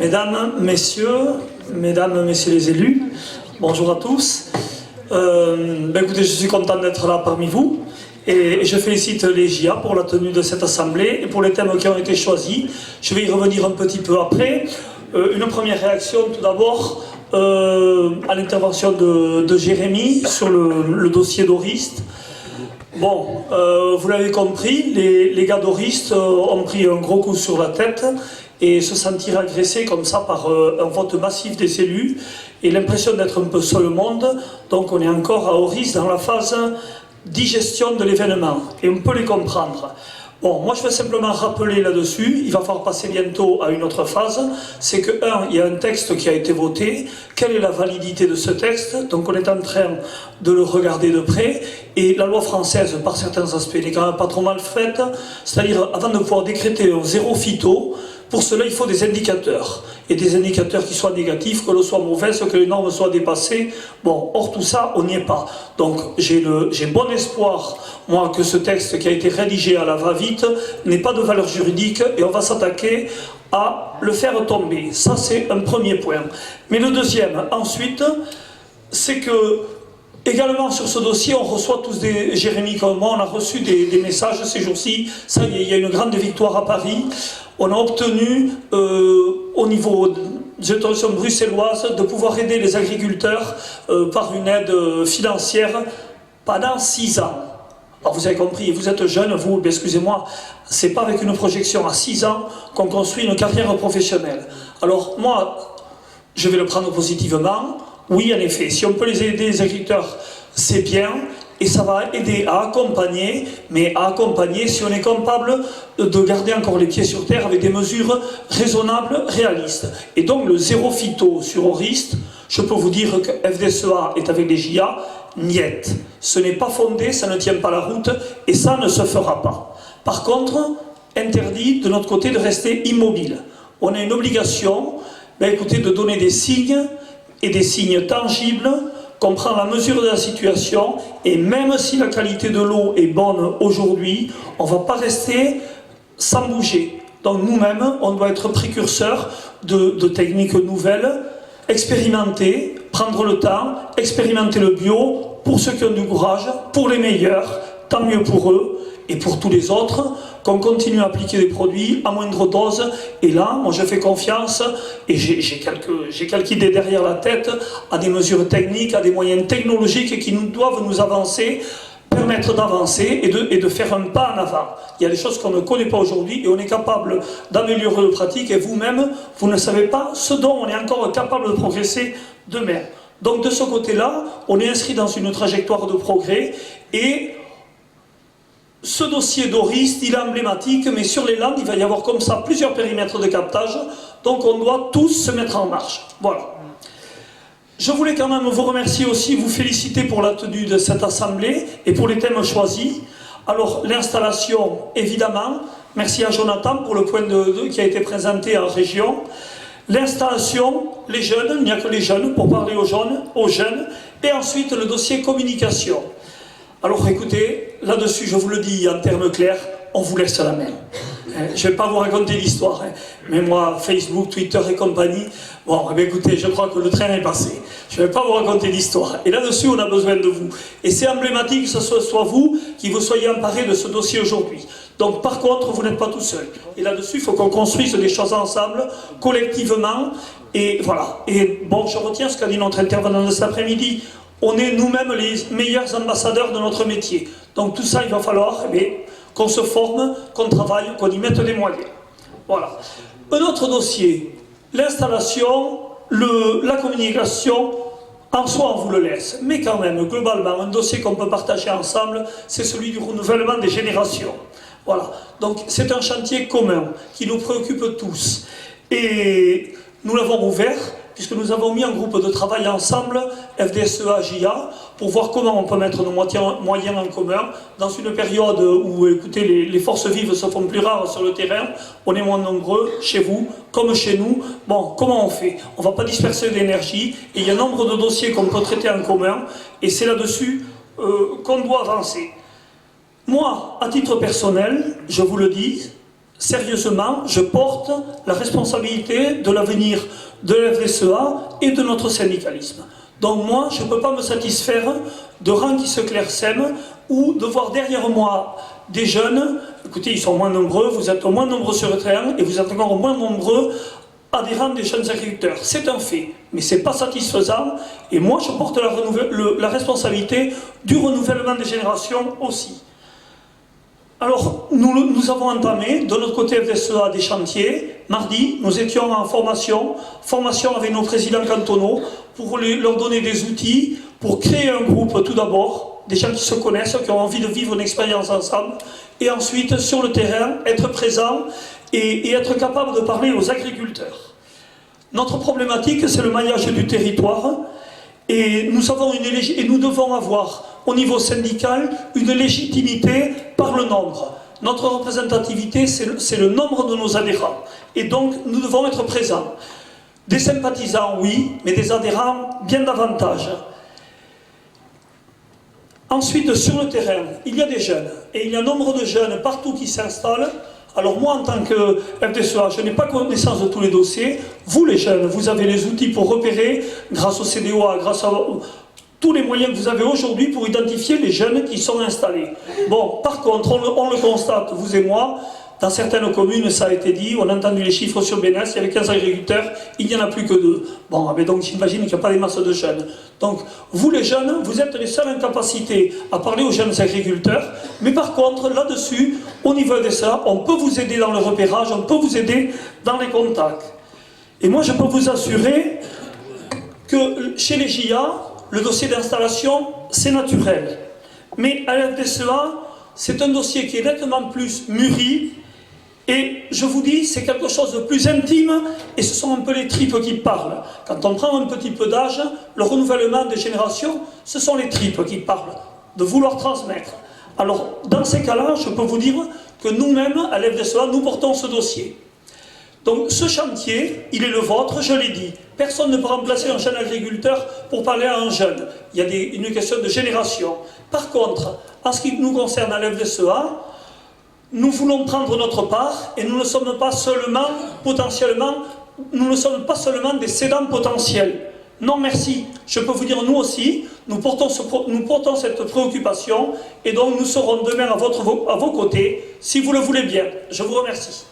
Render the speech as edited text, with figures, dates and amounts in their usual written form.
Mesdames, Messieurs les élus, bonjour à tous. Écoutez, je suis content d'être là parmi vous et je félicite les JA pour la tenue de cette assemblée et pour les thèmes qui ont été choisis. Je vais y revenir un petit peu après. Une première réaction tout d'abord à l'intervention de Jérémy sur le dossier d'Orist. Bon, vous l'avez compris, les gars d'Orist ont pris un gros coup sur la tête et se sentir agressés comme ça par un vote massif des élus et l'impression d'être un peu seul au monde. Donc on est encore à Orist dans la phase digestion de l'événement et on peut les comprendre. Bon, moi je vais simplement rappeler là-dessus, il va falloir passer bientôt à une autre phase, c'est que, il y a un texte qui a été voté, quelle est la validité de ce texte? Donc on est en train de le regarder de près, et la loi française, par certains aspects, n'est quand même pas trop mal faite, c'est-à-dire, avant de pouvoir décréter un zéro phyto, pour cela, il faut des indicateurs. Et des indicateurs qui soient négatifs, que l'eau soit mauvaise, que les normes soient dépassées. Bon, hors tout ça, on n'y est pas. Donc, j'ai bon espoir, moi, que ce texte qui a été rédigé à la va-vite n'ait pas de valeur juridique et on va s'attaquer à le faire tomber. Ça, c'est un premier point. Mais le deuxième, ensuite, c'est que également sur ce dossier, on reçoit tous des... Jérémy comme moi, on a reçu des messages ces jours-ci. Ça y est, il y a une grande victoire à Paris. On a obtenu, au niveau des autorités bruxelloises, de pouvoir aider les agriculteurs par une aide financière pendant 6 ans. Alors vous avez compris, vous êtes jeune, vous, excusez-moi, c'est pas avec une projection à 6 ans qu'on construit une carrière professionnelle. Alors moi, je vais le prendre positivement. Oui, en effet, si on peut les aider, les agriculteurs, c'est bien, et ça va aider à accompagner, mais à accompagner si on est capable de garder encore les pieds sur terre avec des mesures raisonnables, réalistes. Et donc le zéro phyto sur Orist, je peux vous dire que FDSEA est avec les JA, niet. Ce n'est pas fondé, ça ne tient pas la route, et ça ne se fera pas. Par contre, interdit de notre côté de rester immobile. On a une obligation, écoutez, de donner des signes, et des signes tangibles, qu'on prend la mesure de la situation, et même si la qualité de l'eau est bonne aujourd'hui, on ne va pas rester sans bouger. Donc nous-mêmes, on doit être précurseurs de techniques nouvelles, expérimenter, prendre le temps, expérimenter le bio, pour ceux qui ont du courage, pour les meilleurs, tant mieux pour eux, et pour tous les autres, qu'on continue à appliquer des produits à moindre dose. Et là, moi je fais confiance, et j'ai quelques idées derrière la tête, à des mesures techniques, à des moyens technologiques qui nous doivent nous avancer, permettre d'avancer et de faire un pas en avant. Il y a des choses qu'on ne connaît pas aujourd'hui et on est capable d'améliorer le pratique, et vous-même, vous ne savez pas ce dont on est encore capable de progresser demain. Donc de ce côté-là, on est inscrit dans une trajectoire de progrès, et ce dossier d'Orist, il est emblématique, mais sur les Landes, il va y avoir comme ça plusieurs périmètres de captage, donc on doit tous se mettre en marche. Voilà. Je voulais quand même vous remercier aussi, vous féliciter pour la tenue de cette assemblée et pour les thèmes choisis. Alors, l'installation, évidemment, merci à Jonathan pour le point qui a été présenté en région. L'installation, les jeunes, il n'y a que les jeunes pour parler aux jeunes, et ensuite le dossier communication. Alors écoutez, là-dessus, je vous le dis en termes clairs, on vous laisse la main. Je ne vais pas vous raconter l'histoire, mais moi, Facebook, Twitter et compagnie, bon, écoutez, je crois que le train est passé. Je ne vais pas vous raconter l'histoire. Et là-dessus, on a besoin de vous. Et c'est emblématique que ce soit vous qui vous soyez emparés de ce dossier aujourd'hui. Donc par contre, vous n'êtes pas tout seul. Et là-dessus, il faut qu'on construise des choses ensemble, collectivement. Et voilà. Et bon, je retiens ce qu'a dit notre intervenant de cet après-midi. On est nous-mêmes les meilleurs ambassadeurs de notre métier. Donc tout ça, il va falloir qu'on se forme, qu'on travaille, qu'on y mette des moyens. Voilà. Un autre dossier, l'installation, la communication, en soi on vous le laisse. Mais quand même, globalement, un dossier qu'on peut partager ensemble, c'est celui du renouvellement des générations. Voilà. Donc c'est un chantier commun qui nous préoccupe tous. Et nous l'avons ouvert, puisque nous avons mis un groupe de travail ensemble, FDSEA-JA, pour voir comment on peut mettre nos moyens en commun, dans une période où, écoutez, les forces vives se font plus rares sur le terrain, on est moins nombreux, chez vous, comme chez nous. Bon, comment on fait? On ne va pas disperser l'énergie, et il y a un nombre de dossiers qu'on peut traiter en commun, et c'est là-dessus qu'on doit avancer. Moi, à titre personnel, je vous le dis, sérieusement, je porte la responsabilité de l'avenir de la FDSEA et de notre syndicalisme. Donc moi, je ne peux pas me satisfaire de rangs qui se clairsèment ou de voir derrière moi des jeunes. Écoutez, ils sont moins nombreux, vous êtes moins nombreux sur le terrain et vous êtes encore moins nombreux adhérents des jeunes agriculteurs. C'est un fait, mais ce n'est pas satisfaisant. Et moi, je porte la responsabilité du renouvellement des générations aussi. Alors, nous avons entamé, de notre côté FDSEA, des chantiers. Mardi, nous étions en formation avec nos présidents cantonaux, pour leur donner des outils, pour créer un groupe tout d'abord, des gens qui se connaissent, qui ont envie de vivre une expérience ensemble, et ensuite, sur le terrain, être présent et être capable de parler aux agriculteurs. Notre problématique, c'est le maillage du territoire, et nous devons avoir, au niveau syndical, une légitimité par le nombre. Notre représentativité, c'est le nombre de nos adhérents. Et donc, nous devons être présents. Des sympathisants, oui, mais des adhérents, bien davantage. Ensuite, sur le terrain, il y a des jeunes. Et il y a un nombre de jeunes partout qui s'installent. Alors moi, en tant que FDSEA, je n'ai pas connaissance de tous les dossiers. Vous, les jeunes, vous avez les outils pour repérer, grâce au CDOA, grâce à tous les moyens que vous avez aujourd'hui pour identifier les jeunes qui sont installés. Bon, par contre, on le constate, vous et moi, dans certaines communes, ça a été dit, on a entendu les chiffres sur Bénès, il y avait 15 agriculteurs, il n'y en a plus que 2. Bon, mais donc j'imagine qu'il n'y a pas des masses de jeunes. Donc, vous les jeunes, vous êtes les seuls en capacité à parler aux jeunes agriculteurs, mais par contre, là-dessus, au niveau de ça, on peut vous aider dans le repérage, on peut vous aider dans les contacts. Et moi, je peux vous assurer que chez les JA, le dossier d'installation, c'est naturel. Mais à la FDSEA, c'est un dossier qui est nettement plus mûri. Et je vous dis, c'est quelque chose de plus intime, et ce sont un peu les tripes qui parlent. Quand on prend un petit peu d'âge, le renouvellement des générations, ce sont les tripes qui parlent, de vouloir transmettre. Alors, dans ces cas-là, je peux vous dire que nous-mêmes, à l'FDSEA, nous portons ce dossier. Donc, ce chantier, il est le vôtre, je l'ai dit. Personne ne peut remplacer un jeune agriculteur pour parler à un jeune. Il y a une question de génération. Par contre, en ce qui nous concerne à l'FDSEA, nous voulons prendre notre part et nous ne sommes pas seulement des cédants potentiels. Non merci, je peux vous dire nous aussi, nous portons cette préoccupation et donc nous serons demain à vos côtés, si vous le voulez bien. Je vous remercie.